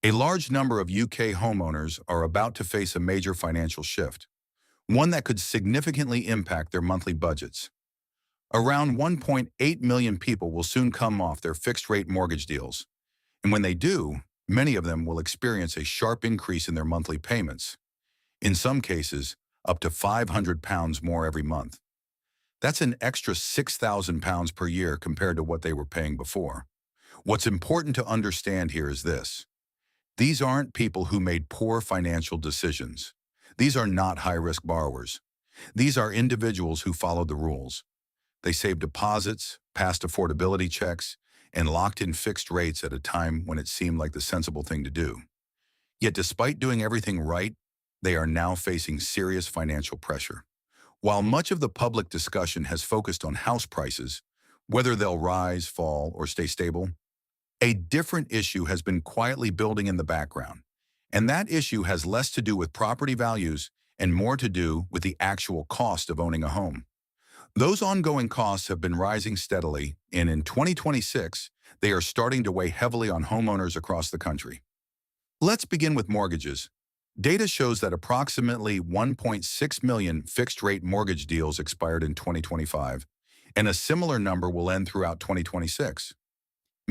A large number of UK homeowners are about to face a major financial shift, one that could significantly impact their monthly budgets. Around 1.8 million people will soon come off their fixed-rate mortgage deals, and when they do, many of them will experience a sharp increase in their monthly payments. In some cases, up to £500 more every month. That's an extra £6,000 per year compared to what they were paying before. What's important to understand here is this. These aren't people who made poor financial decisions. These are not high-risk borrowers. These are individuals who followed the rules. They saved deposits, passed affordability checks, and locked in fixed rates at a time when it seemed like the sensible thing to do. Yet despite doing everything right, they are now facing serious financial pressure. While much of the public discussion has focused on house prices, whether they'll rise, fall, or stay stable, a different issue has been quietly building in the background, and that issue has less to do with property values and more to do with the actual cost of owning a home. Those ongoing costs have been rising steadily, and in 2026, they are starting to weigh heavily on homeowners across the country. Let's begin with mortgages. Data shows that approximately 1.6 million fixed-rate mortgage deals expired in 2025, and a similar number will end throughout 2026.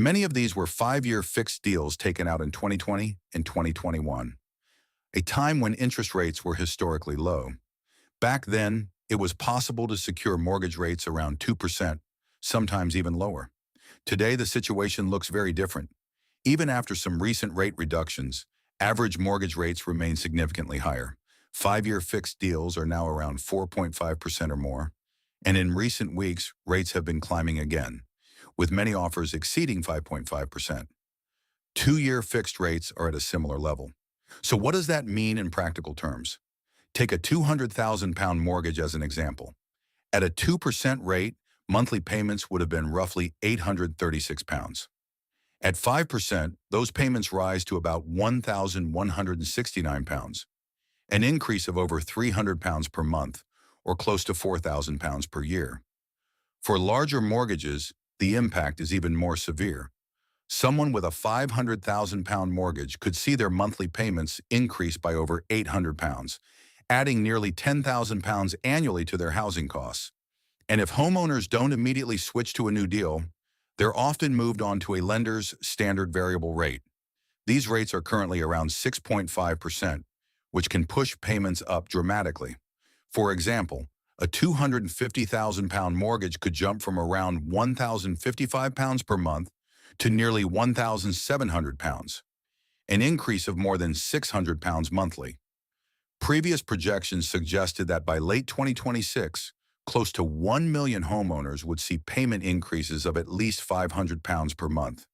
Many of these were 5-year fixed deals taken out in 2020 and 2021, a time when interest rates were historically low. Back then, it was possible to secure mortgage rates around 2%, sometimes even lower. Today, the situation looks very different. Even after some recent rate reductions, average mortgage rates remain significantly higher. 5-year fixed deals are now around 4.5% or more, and in recent weeks, rates have been climbing again, with many offers exceeding 5.5%. 2-year fixed rates are at a similar level. So what does that mean in practical terms? Take a £200,000 mortgage as an example. At a 2% rate, monthly payments would have been roughly £836. At 5%, those payments rise to about £1,169, an increase of over £300 per month, or close to £4,000 per year. For larger mortgages, the impact is even more severe. Someone with a £500,000 mortgage could see their monthly payments increase by over £800, adding nearly £10,000 annually to their housing costs. And if homeowners don't immediately switch to a new deal, they're often moved on to a lender's standard variable rate. These rates are currently around 6.5%, which can push payments up dramatically. For example, a £250,000 mortgage could jump from around £1,055 per month to nearly £1,700, an increase of more than £600 monthly. Previous projections suggested that by late 2026, close to 1 million homeowners would see payment increases of at least £500 per month.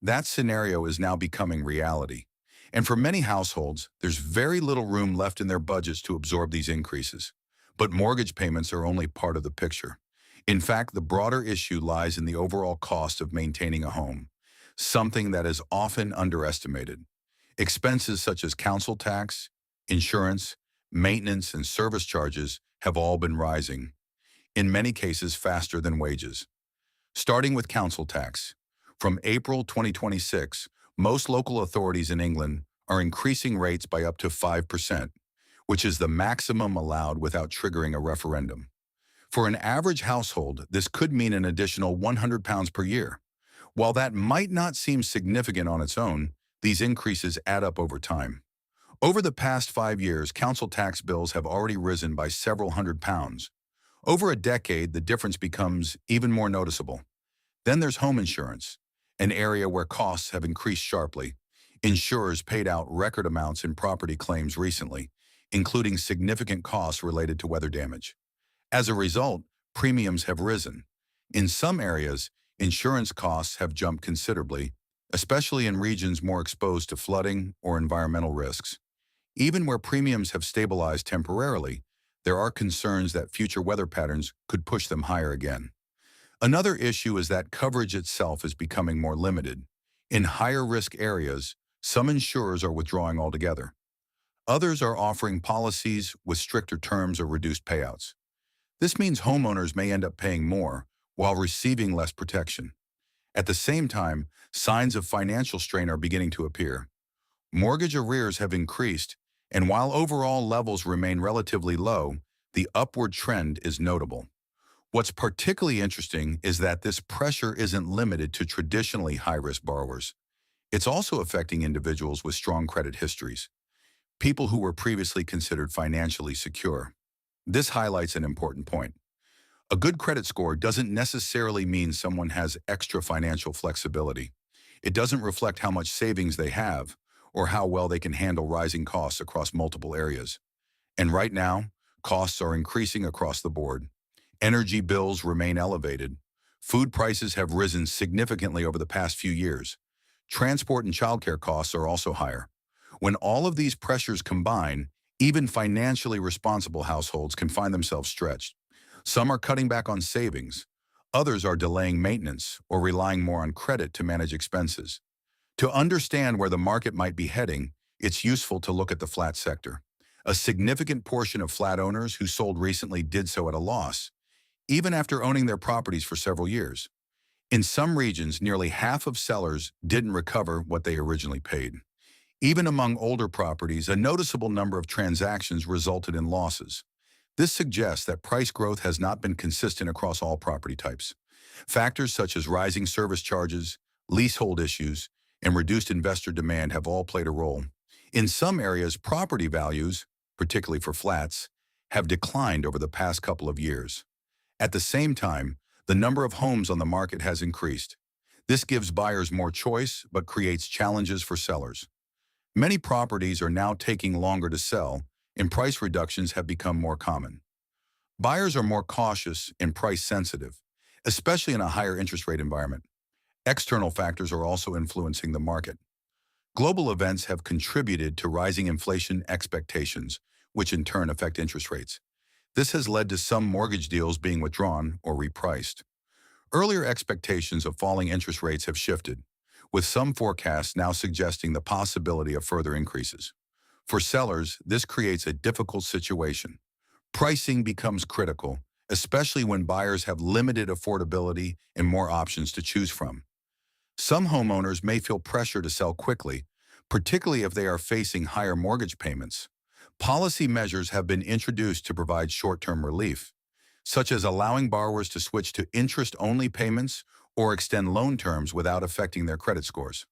That scenario is now becoming reality. And for many households, there's very little room left in their budgets to absorb these increases. But mortgage payments are only part of the picture. In fact, the broader issue lies in the overall cost of maintaining a home, something that is often underestimated. Expenses such as council tax, insurance, maintenance, and service charges have all been rising, in many cases faster than wages. Starting with council tax. From April 2026, most local authorities in England are increasing rates by up to 5%, which is the maximum allowed without triggering a referendum. For an average household, this could mean an additional £100 per year. While that might not seem significant on its own, these increases add up over time. Over the past 5 years, council tax bills have already risen by several £100s. Over a decade, the difference becomes even more noticeable. Then there's home insurance, an area where costs have increased sharply. Insurers paid out record amounts in property claims recently, including significant costs related to weather damage. As a result, premiums have risen. In some areas, insurance costs have jumped considerably, especially in regions more exposed to flooding or environmental risks. Even where premiums have stabilized temporarily, there are concerns that future weather patterns could push them higher again. Another issue is that coverage itself is becoming more limited. In higher-risk areas, some insurers are withdrawing altogether. Others are offering policies with stricter terms or reduced payouts. This means homeowners may end up paying more while receiving less protection. At the same time, signs of financial strain are beginning to appear. Mortgage arrears have increased, and while overall levels remain relatively low, the upward trend is notable. What's particularly interesting is that this pressure isn't limited to traditionally high-risk borrowers. It's also affecting individuals with strong credit histories, people who were previously considered financially secure. This highlights an important point. A good credit score doesn't necessarily mean someone has extra financial flexibility. It doesn't reflect how much savings they have or how well they can handle rising costs across multiple areas. And right now, costs are increasing across the board. Energy bills remain elevated. Food prices have risen significantly over the past few years. Transport and childcare costs are also higher. When all of these pressures combine, even financially responsible households can find themselves stretched. Some are cutting back on savings. Others are delaying maintenance or relying more on credit to manage expenses. To understand where the market might be heading, it's useful to look at the flat sector. A significant portion of flat owners who sold recently did so at a loss, even after owning their properties for several years. In some regions, nearly half of sellers didn't recover what they originally paid. Even among older properties, a noticeable number of transactions resulted in losses. This suggests that price growth has not been consistent across all property types. Factors such as rising service charges, leasehold issues, and reduced investor demand have all played a role. In some areas, property values, particularly for flats, have declined over the past couple of years. At the same time, the number of homes on the market has increased. This gives buyers more choice, but creates challenges for sellers. Many properties are now taking longer to sell, and price reductions have become more common. Buyers are more cautious and price sensitive, especially in a higher interest rate environment. External factors are also influencing the market. Global events have contributed to rising inflation expectations, which in turn affect interest rates. This has led to some mortgage deals being withdrawn or repriced. Earlier expectations of falling interest rates have shifted, with some forecasts now suggesting the possibility of further increases. For sellers, this creates a difficult situation. Pricing becomes critical, especially when buyers have limited affordability and more options to choose from. Some homeowners may feel pressure to sell quickly, particularly if they are facing higher mortgage payments. Policy measures have been introduced to provide short-term relief, such as allowing borrowers to switch to interest-only payments or extend loan terms without affecting their credit scores.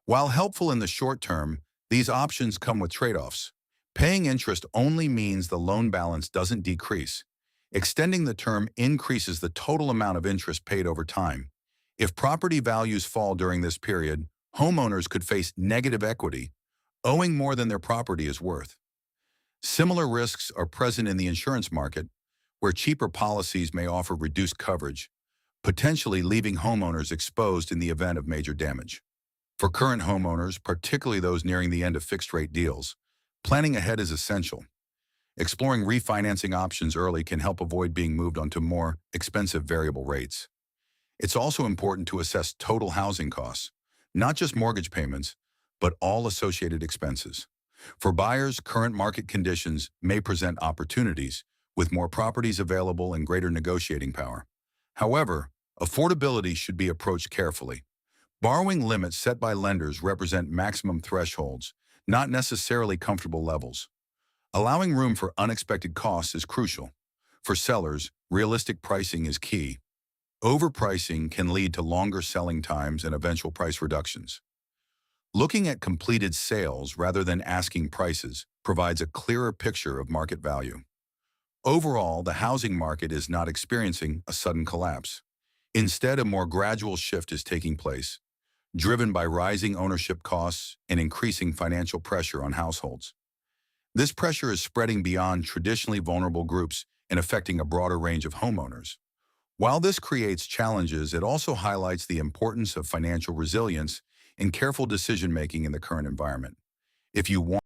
While helpful in the short term, these options come with trade-offs. Paying interest only means the loan balance doesn't decrease. Extending the term increases the total amount of interest paid over time. If property values fall during this period, homeowners could face negative equity, owing more than their property is worth. Similar risks are present in the insurance market, where cheaper policies may offer reduced coverage, potentially leaving homeowners exposed in the event of major damage. For current homeowners, particularly those nearing the end of fixed-rate deals, planning ahead is essential. Exploring refinancing options early can help avoid being moved onto more expensive variable rates. It's also important to assess total housing costs, not just mortgage payments, but all associated expenses. For buyers, current market conditions may present opportunities, with more properties available and greater negotiating power. However, affordability should be approached carefully. Borrowing limits set by lenders represent maximum thresholds, not necessarily comfortable levels. Allowing room for unexpected costs is crucial. For sellers, realistic pricing is key. Overpricing can lead to longer selling times and eventual price reductions. Looking at completed sales rather than asking prices provides a clearer picture of market value. Overall, the housing market is not experiencing a sudden collapse. Instead, a more gradual shift is taking place, driven by rising ownership costs and increasing financial pressure on households. This pressure is spreading beyond traditionally vulnerable groups and affecting a broader range of homeowners. While this creates challenges, it also highlights the importance of financial resilience and careful decision-making in the current environment. If you want